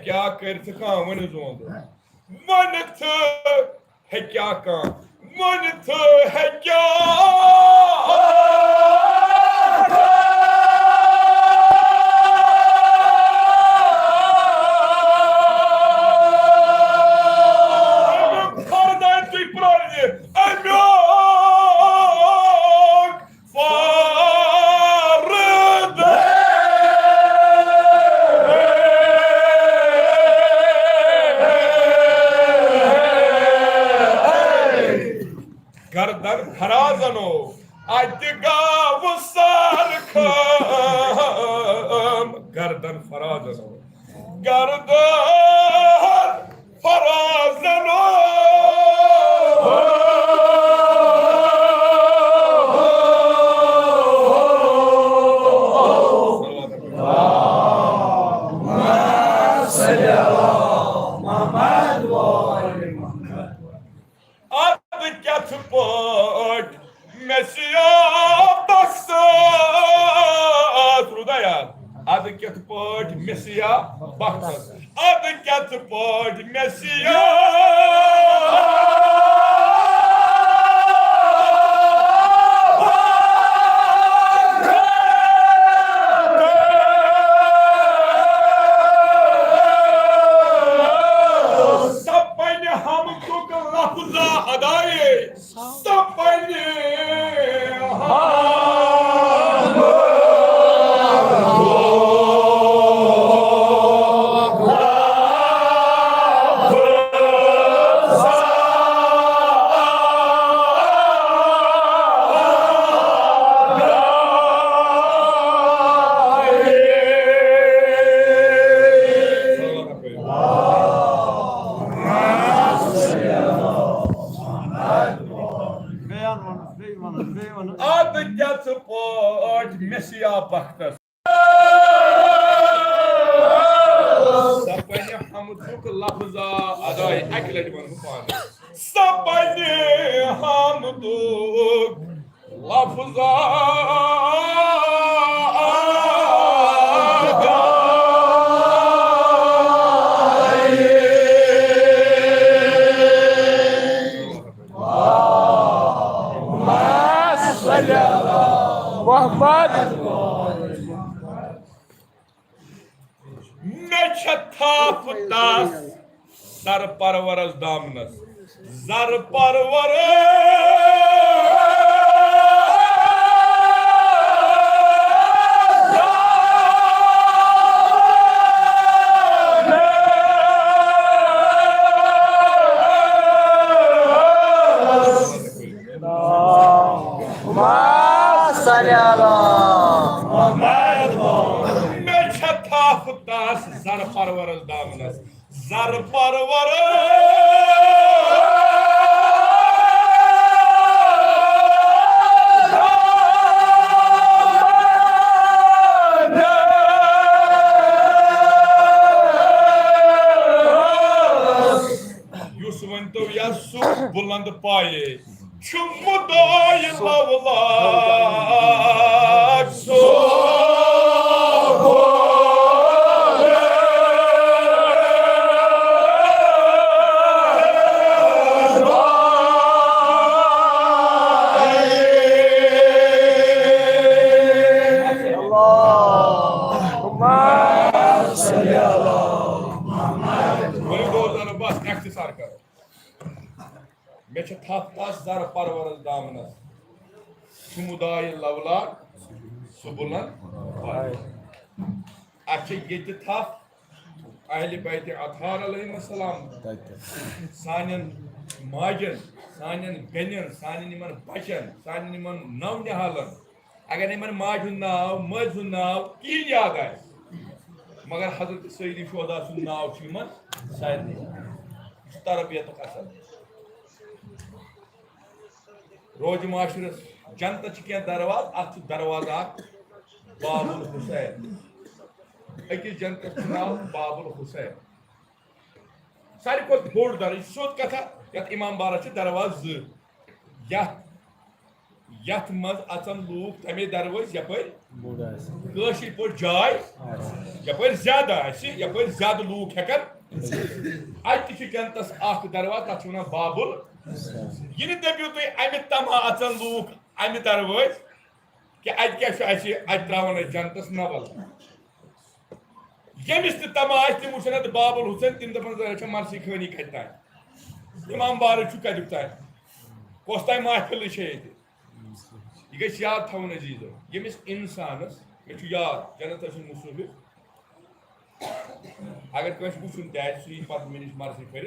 क्या कर one zone one क्या वन क्या गर्दन फराजनो अजगाव सारखम गर्दन फराजनो गर्दन फराजनो Messiah, Bacchus. Other catapult, Messiah. Messiah Bacchus. Sapane hamduk lafza aday ekle divan mufan. Sapane hamduk lafza Meçhataftas zar parvaras damnas zar zar parvaras damnas zar Yusuf'un yasu bulandı paye çumuday lavlak Meçe tahtas zar parvaras damnas Sumuday lavlar Subulan Açı yedi taf Ahli beyti athar aleyhisselam Sanin majin Sanin benin Sanin iman başan Sanin iman nav nihalan Agar iman majun nav Majun nav ki yad hai Magar Hazret Sayyidi Shuhada sun nav iman Şayad nahi İs tarbiyat asal रोज माशरस जनता क्या दरवाज अत दरवाजा बाबुल हुसैन अकिस जनता नाम बाबुल हुसैन सारी को बोड़ दर सोच कथा यत इमाम बारा दरवाज यथ मज अचन लूक तमे दरवज यपर कशिर पे जाय यपर ज्यादा यपर ज्यादा लूक हेकन अत जन्नतस दरवाज तथ वन बाबुल यह दपो तुम अमि तमा अचन लूक अमि दरवज कि अत क्या त्रावन जन्नतस नवल यमिस तमा तम वुचन बाबुल हुसैन तम दपान मरसी खानी कत तान इमाम बार कत तान कस तान महफिल यह गई याद थवन अजीजो यमिस इंसानस मे याद जन्नत मुसूबिर अगर कस वुचन तह पे मे नश मरसी कर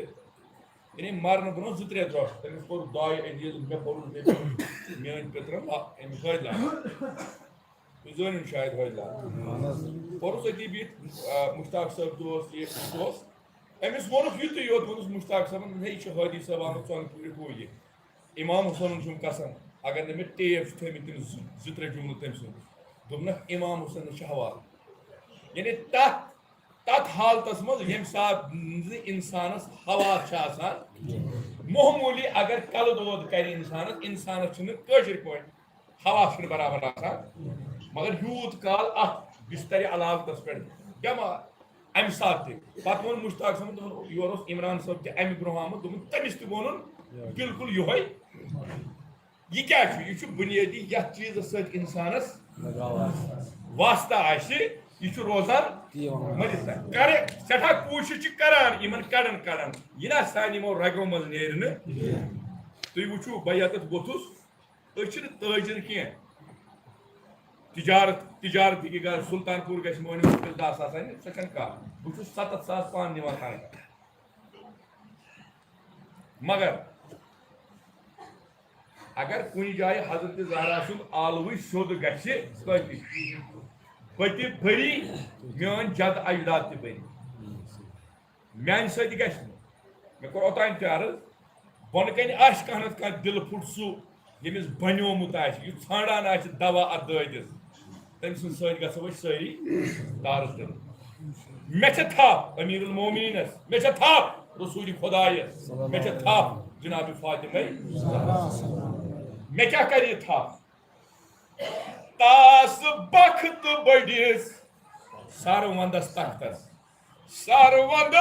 यानी मरन ब्रो 2-3 रोश तमिस कोर दाय अजीज मे पोर मेन पितरन अमि हयला तुम शायद हयला पोरस अती बित मुश्ताक साहब दोस्त ये दोस्त अमिस वोनुक युत योत वोनुस मुश्ताक साहब हे यह हदी साहब आम चन पूरी ये इमाम हुसैन छुम कसम अगर ने टेप थमित तम 2-3 जुमल तम सुन दोपन इमाम हुसैन हवाल यानी तथ हालतस मज यम सात इंसानस हवास मामूली अगर कल दौद कर इंसानस कशिर पे हवा बराबर आसान मगर यूत काल अत बिस्तर अलावतस पे जमा अमि सात पे वो मुश्ताक साहब योर इमरान साहब तह अमि ब्रोह आमुत तमिस तोन बिल्कुल योह यह क्या यह बुनियादी यथ चीज सत इंसानस वास्ता यह रोजान मरित कर सठा कोशिश करान इन कड़न कड़न यह सान यमो रगो मज नेर तुम वो बह यत वोथुस ताजिर कह तिजारत की गर सुल्तानपुर गि मोन 10 आसान सह कह बहुत 7,000 पान निवान खाना मगर अगर कुछ जाए हजरत ज़हरा सुन आलव सोद गति भरी मेन जद अजदाद तह बरी मान सत ग मे कोर ओतान अर्ज बन कन कह दिल फुट सू यमिस बनोमुत ान दवा अत ददिस तम सुन सत गो सारी तारस दिन मे थप अमीरुल मोमिनीनस मे थप रसूल खुदायस मे थप जनाब फातिमा मे क्या कर थप तास बख्त बड़िस सरवंदस तख्तस सरवंद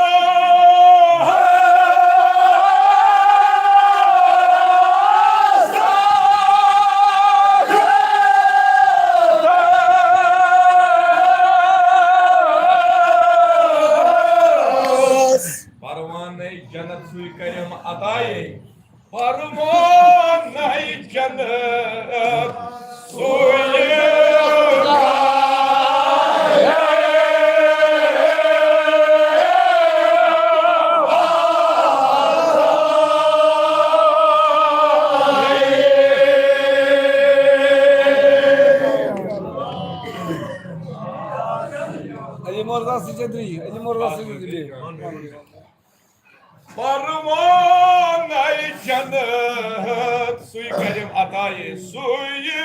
जन्नत सुई करम अताए फरमान जन्नत सुई Ali morda sıcadri, Ali morda sıcadri. फरमान जन्नत सुई करम अताए सुई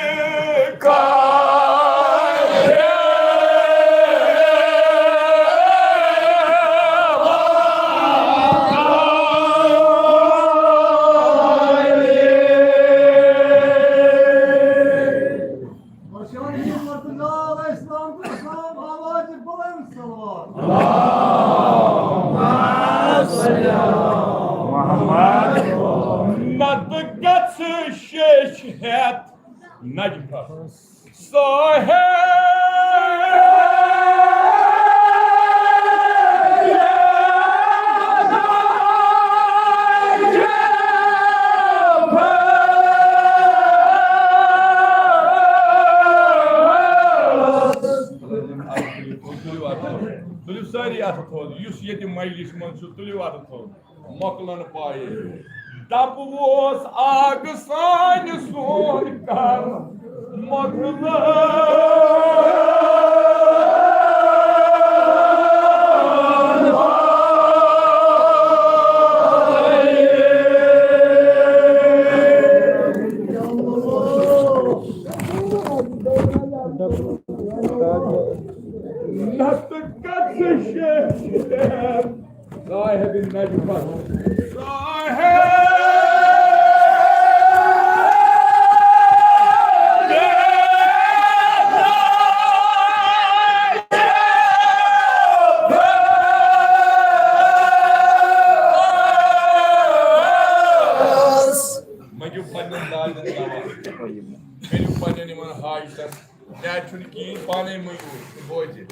Najm सारी अत थोद ये मजलिस मन तुलु अत थोद मोकलन पाए दप वोस आग सान सोन कर मोकल صاحب النجفة صاحب पाने मजबूर बोझे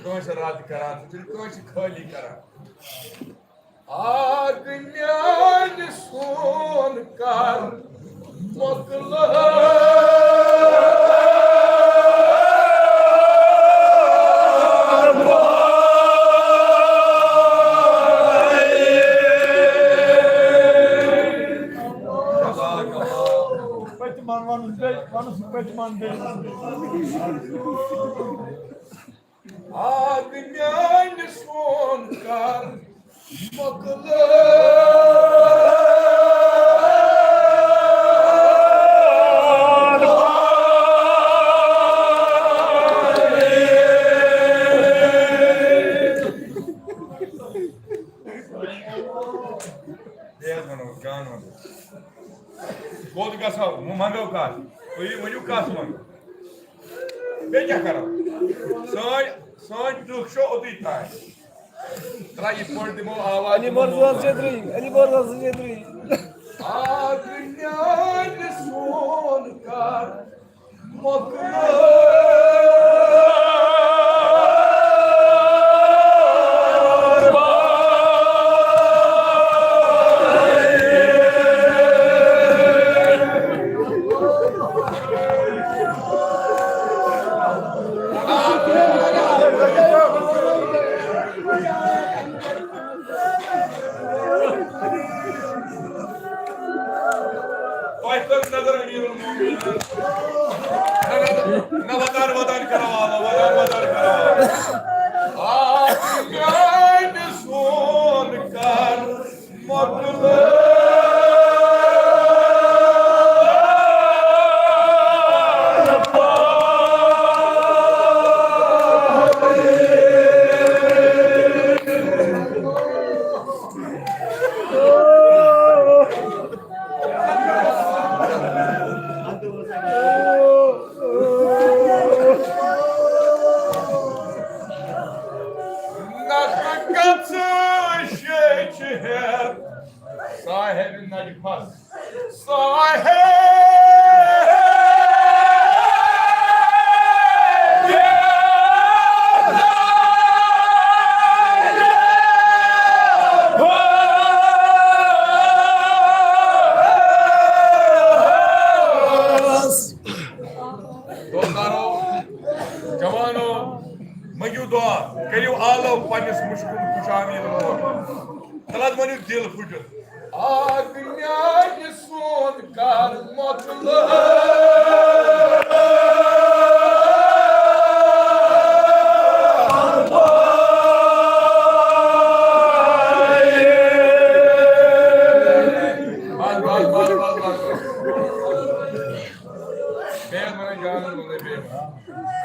कौन रात करा कौन खाली करा आग म्यान सोन कर मोकला आग म्यान सोन कर मोकला Kod gasa, manga o caso. Olha o caso, mano. Veja, cara. Sonho do show de Itai. Trai por de mão a Ali Morza Cedri, Ali Morza Cedri. Agnian son kar mokla. Vadar son kar mokla. Sahibin Nacifas. Dostaro, Cavano, Magyudoa, Keriu Alo, Panis Mushkun Kushami, Talat Manu Dil Fujan. Agnian son kar mokla.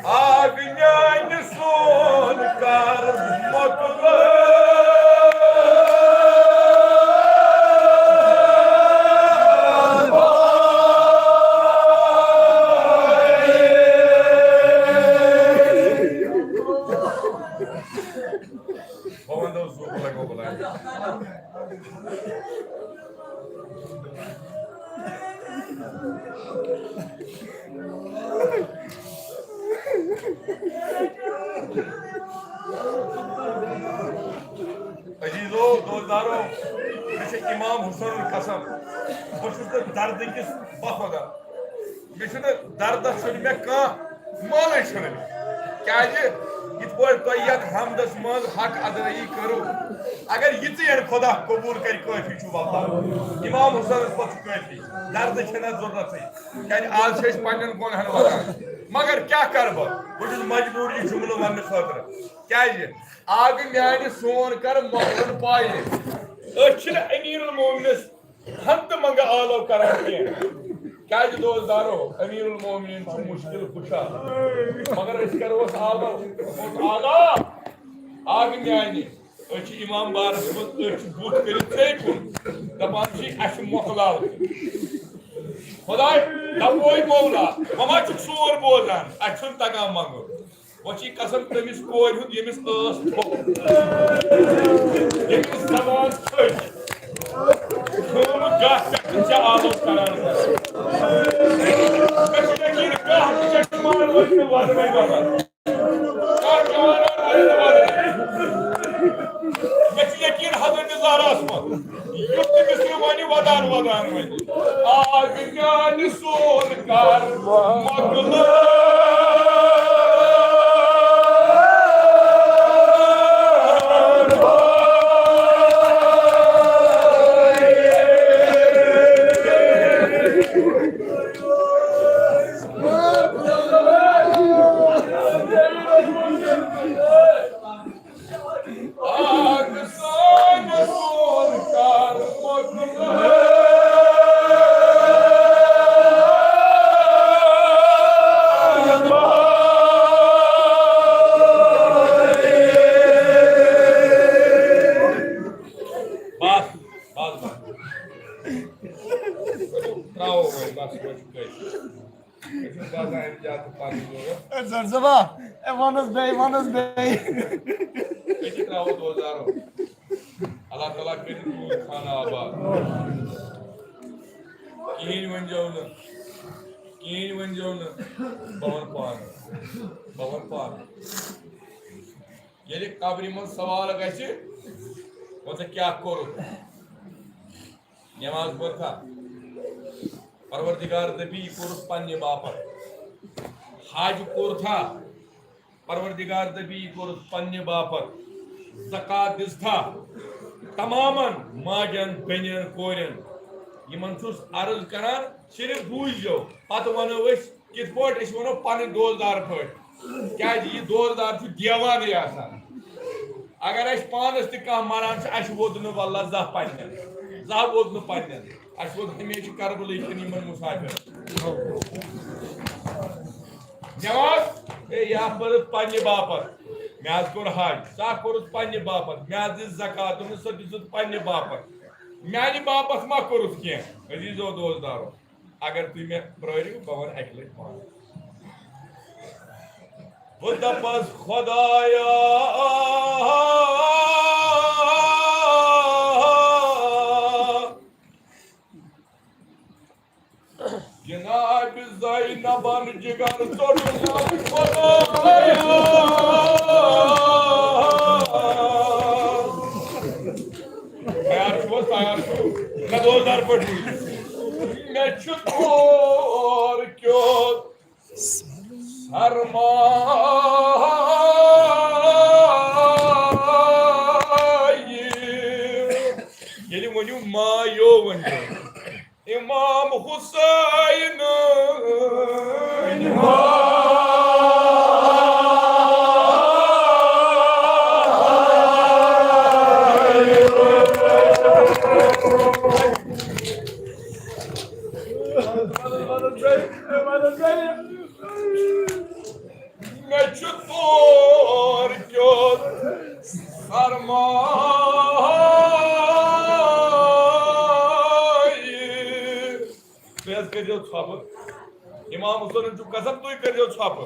Agnian son kar mokla. Azizo, dostaro, mesela İmam Hüseyin'in kasam, başında derdinkiz bakmadan, mesela derda söylemek ka, mal söylemek. Kâcı, git boy toyyak hamdas maz hak adayı karo. Agar yiti yer Khoda kabul kari koy fiçu vallahi. İmam Hüseyin'in patı koy fi. Derda kena zorlat hay. Kâcı az şeş pannen kon han vatan. Magar kya karba? Bu cüz mecburi cümle vanne khatir. Kâcı, agın yani son kar mağrur payi. Öçil emirul mu'minin hant manga alav karar ki. Kâcı dostaro, emirul mu'minin çok müşkil kuşa. Magar iskaros alav. Ala. Agın yani. Öçü imam barışımız öçü but verip teykun. Dabançı aşı moklal. Khoday, daboy mevla. Mama çok soğur bozan. Açın takam mango. Oçi kasım temiz koyun yemiş ıs tok. Yemiş zaman köy. Kılımı gahsettince ağlık kararlı. Kaçına gir gahsettince kumarın başını varmaya bakar. वदान वदान आग ज्ञान सोन कर मगल Evanız Bey. Peki bravo dozaro. Allah Teala benim bu khana aba. Kihin vanjavna. Bavan pan. Yeli kabrimin सवाल गछि वो तो क्या करो नमाज पढ़ा परवरदिगार दबी पुरुष पन्ने बापर हाज कोर था परवरदिगार दबी पुरुष पन्ने बापर ज़कात दिस था तमामन माजन बेनियन कोरियन यमन छुस अर्ज करान सिर्फ बूझो पत वनो कित पोट इस वनो पानी दोजदार पट क्या जी दोजदार छु देवान आसान अगर अस पानस त कह मरान अस वोत न वल्लाह जा पन्ने जा वोत न पन्ने अस वोत हमेशा करबलै यमन मुसाफिर नमाज ए या पर पन्ने बापर म्याज कोर हाज सा कोर पन्ने बापर म्याज दिस ज़कात न स दिस पन्ने बापर म्यानि बापस मा कोरुस के अजीजो दोस्तदारो अगर तुम मे प्रवरियो बवन अकले पान वो दपस खुदाया जनाब ज़ैनबन जिगर तोड़ना खुदाया मैं 2000 पढ़ मैं चुतोर क्यों सरमाये ये वनु मायो वनु इमाम हुसैन मैं चुतोर क्यों सरमाये बेस कर जो छाप इमाम हुसैन जो कसम तो कर जो छाप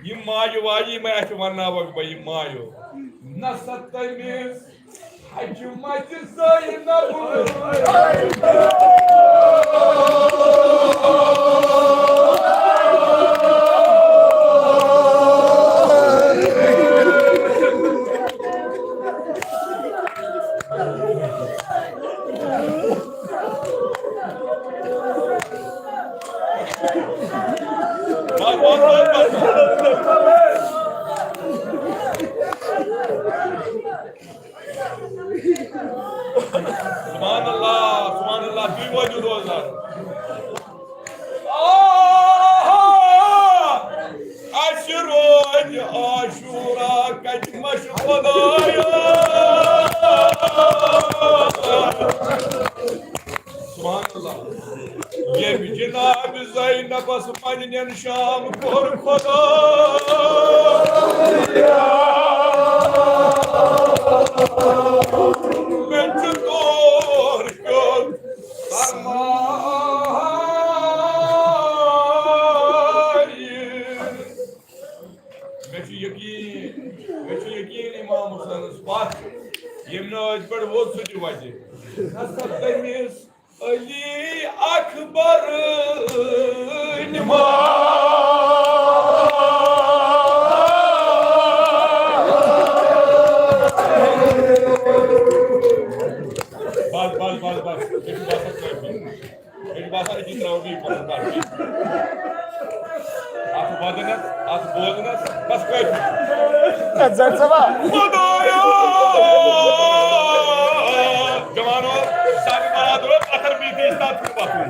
ये मायो वाजी मैं ऐसे वरना वक भाई मायो नसत में हजमत ज़ैनब सुभान अल्लाह भी मौजूद होगा अशरोज आशूरा कजमश खुदाया सुभान अल्लाह ये भी जनाब ज़ैनब पन्ने शाम कोर खुदा अली अकबर बस bir konuşma. Atı badınız, atı boğazınız, bas koy. Sen sabah. Madaya! Cevano, sen bana durup atar bir de istatını bakın.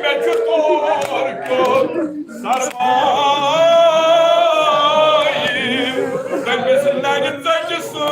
Ben çok korkuyorum. Sarmayı. Dönmesinler gitsencisi.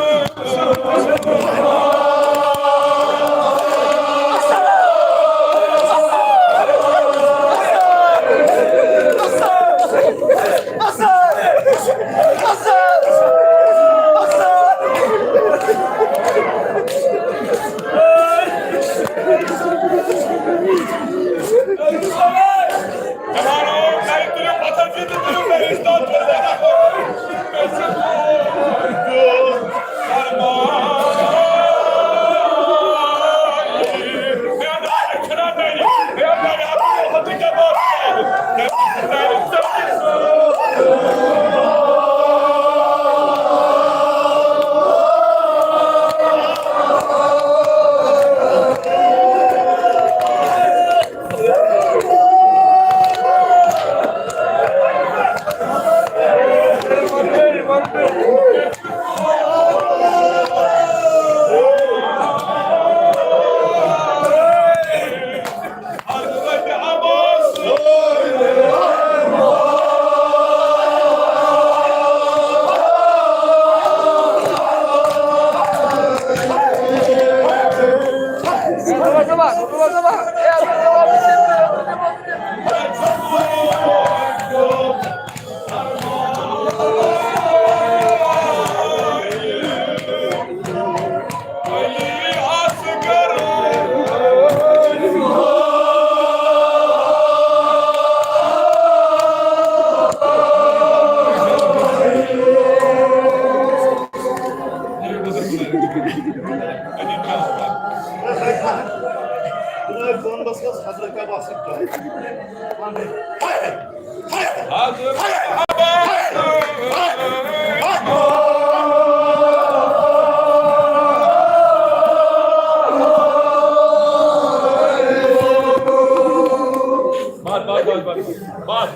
Bas.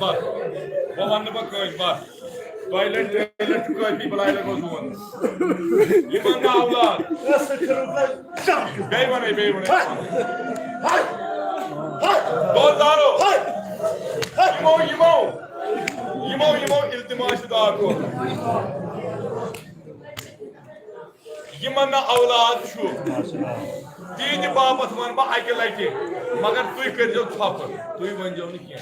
Babanı bak koy, bas. Toilet koy, bir balayla kozumun. Limanla avlat. Beyvanay. Dozaro. Yimo, iltimaşı daha koy. Limanla avlat şu. Dini babatman bak aykelayki. Magar tuy kerjo çapır. Tuy banjavni kiya.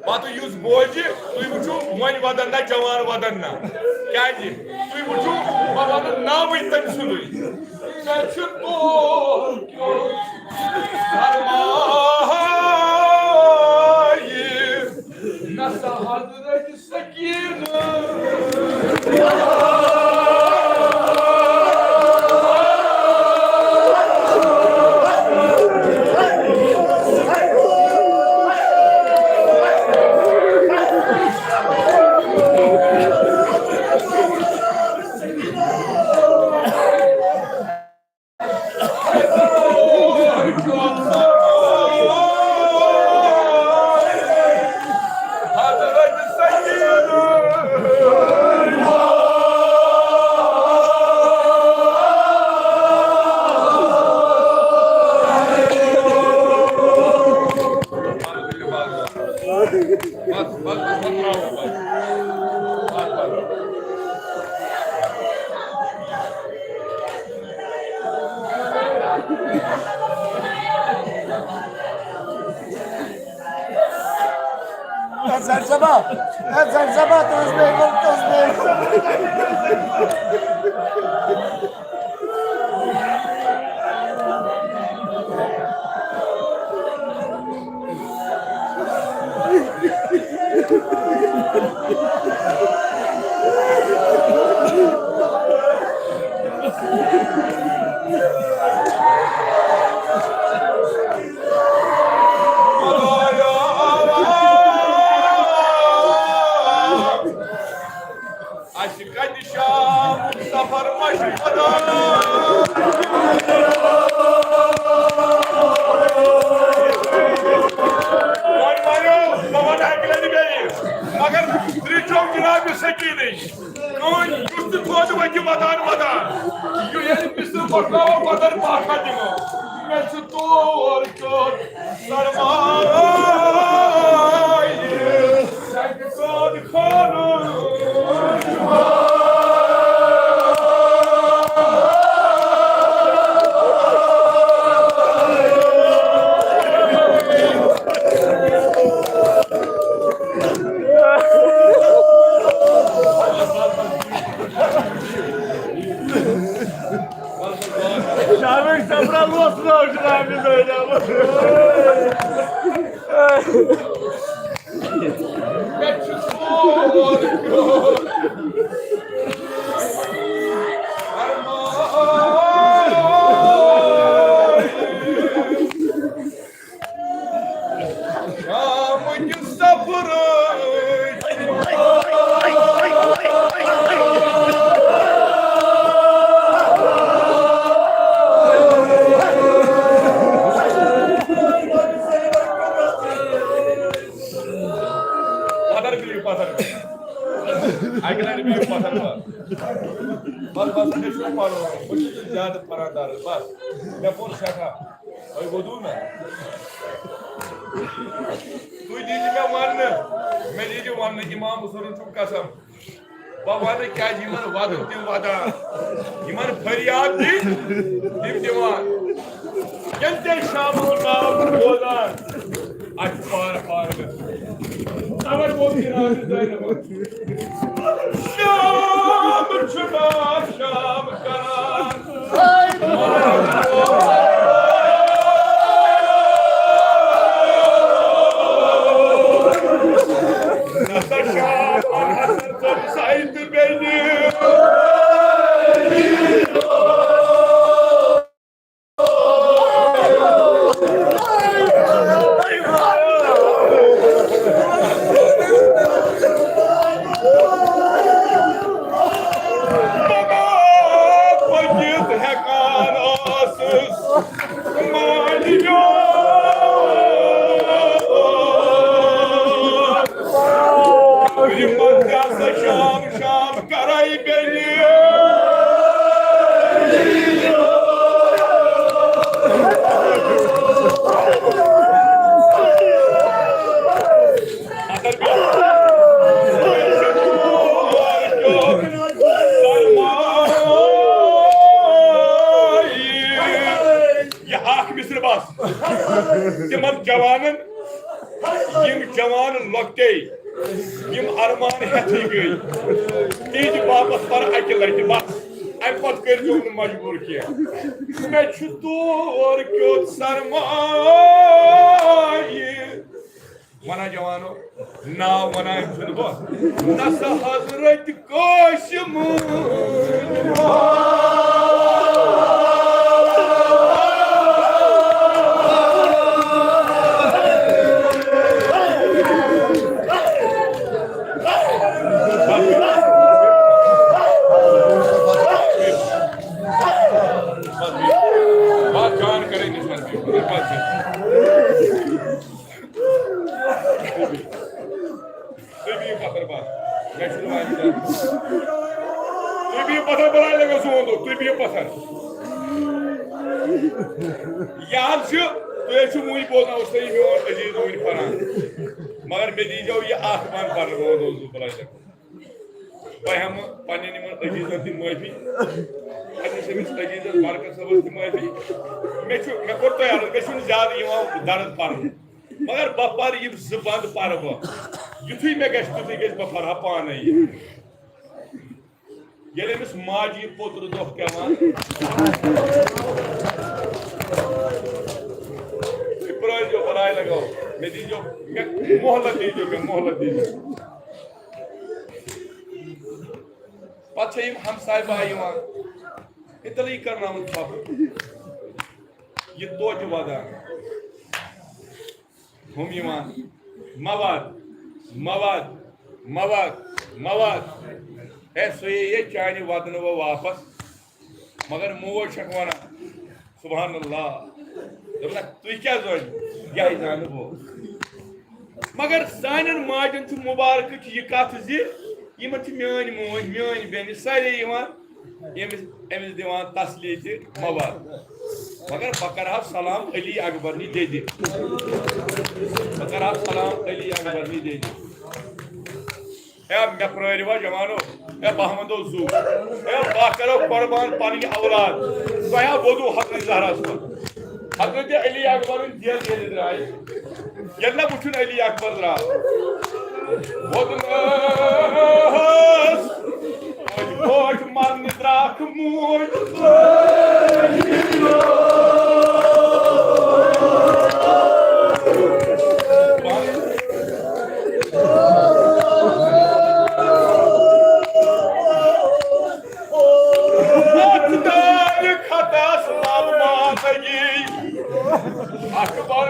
Batı yüz boycu, duymucu, muayene vatandaş, cavanı vatandaş. Geldi, duymucu, babanın namı itten suluy. Ben çok korkuyorum, sarmayı, nasıl Hazreti Sakine. Sen sabah toz bey. जनाब सकीनी कौन युद्ध थोड़ वजह वदान वदान यो ये मिस्र पकाओ बदर पाखा दिमो मैं सुतोर चोर सरमाई संग कोद खानो Şamil sabran olsun o Şamil böyle ama. बस बस ne şu paro, mushkil zyada paradar bas. Ne bol şaka. Oy bodu na. Tu diji me wanne. Me diji wanne imam usurun çok kasam. Baba ne kya jiman vadım tim vada. Iman faryad dim divan. Gente şamul naam bodan. Aç par. Avar bol kirâni zaynab. Şam çınar şam karan. Nasıl şam anasın çok saydı beni. Şam karayı beni. Ya hak misir bas. Yım cavanın loktey. Yım armağanı heti gıy. Deyci babas var akıllar ki bas. Ay pat kırıcı onu mecbur ki. Me çutur köt sarmayı. Mana cavano. Na mana imsunu bas. Nasıl hazret koşumun. Tu muy bola usted y yo allí no ir para. मगर मैं दीजिए ये आसमान पर रोज रोज बुलाए तक भाई हम पानी निमन अजीजत दी माफी अन्य से मिस अजीजत बारकत सब दी माफी मैं करता यार मैं सुन ज्यादा ये दर्द पर मगर बापार ये जुबान पर वो युथी में गश तुझे गश बापार पान है ये ले मिस माजी पुत्र दोख क्या मान जो बनाए लगाओ मैं दीजो मोहल्ला दीजो पछे हम साहिबा यवान इतली करना उन सब ये तो जवादा हम यवान मवाद ऐसे ये चाइने वादन वो वापस मगर मोह शकवाना सुभान अल्लाह तु क्या जोन यह जान वो मगर सान माजन मुबारक यह कथ यमन मोज मोन बेन सारे अमिस दिवान तसली मवाद मगर बह कर सलाम अली अकबर नी दे बह कर सलाम अली अकबर नी दे मे प्रिवा जवानो बहमदो जू बह करो कुर्बान पन औलाद तह वोदू हजरत जहरास हजरत अली अकबर दिल ये द्राय ये ना वुन अली अकबर द्राय वोद मरन द्राख मोज अकबर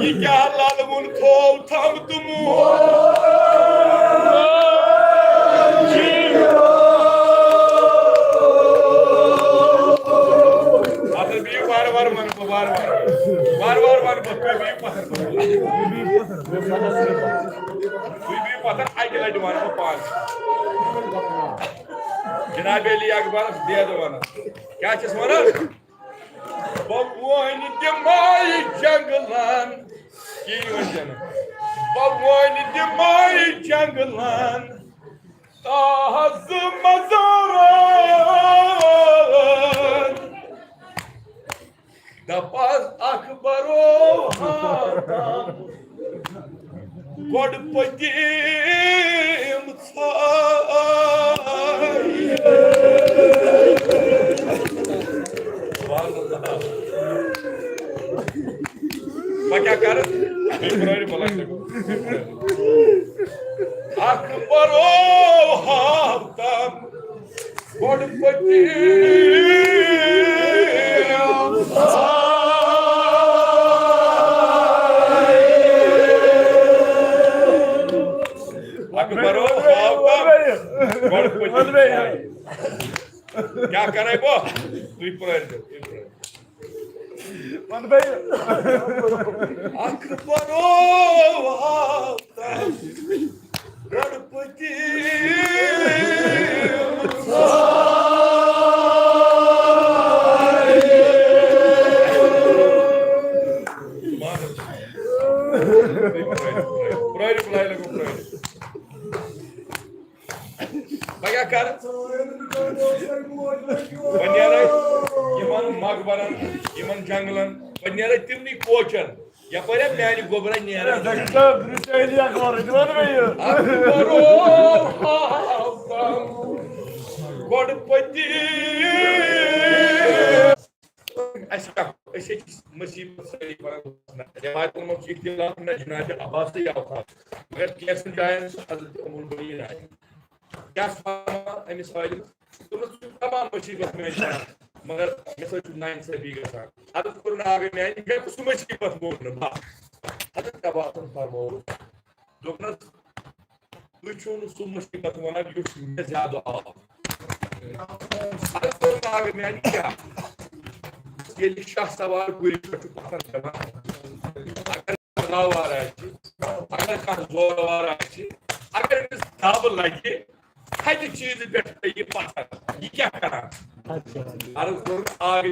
ये क्या लाल मुन थो थम तुम बार बार मन को बार बार मन को पता आई लट वन को पांच जनाब अली अकबर दे दो वन क्या चीज वन बवन दिमाई जंगलन की वजन बवन दिमाई जंगलन ताज मज़ारन दपास अकबरो गोड पतिम क्या कर अकबरो हातम गोड अकबरो क्या करे वो अकबरो गणपति क्या कर मकबरन इन जंगलन पे तिमन कोचन यपर मैंने गोबर गोडपति मुसीबत जनाब अब्बास मगर कैसन जायन क्या अमिस तमाम मुसीबत में मगर मे नाइंसाफी गसान अदत कोर मे सह मुसीबत मोन हजरत अब्बास फरमो दोपन तुम सह मुसीबत वन मे ज्यादा आव अदत कोर मे क्या ये शाह सवार गुरी पथन अगर वार अगर कह जोर वार अगर दब लगे हज चीज पे ये पथन ये क्या करा अर्ज आग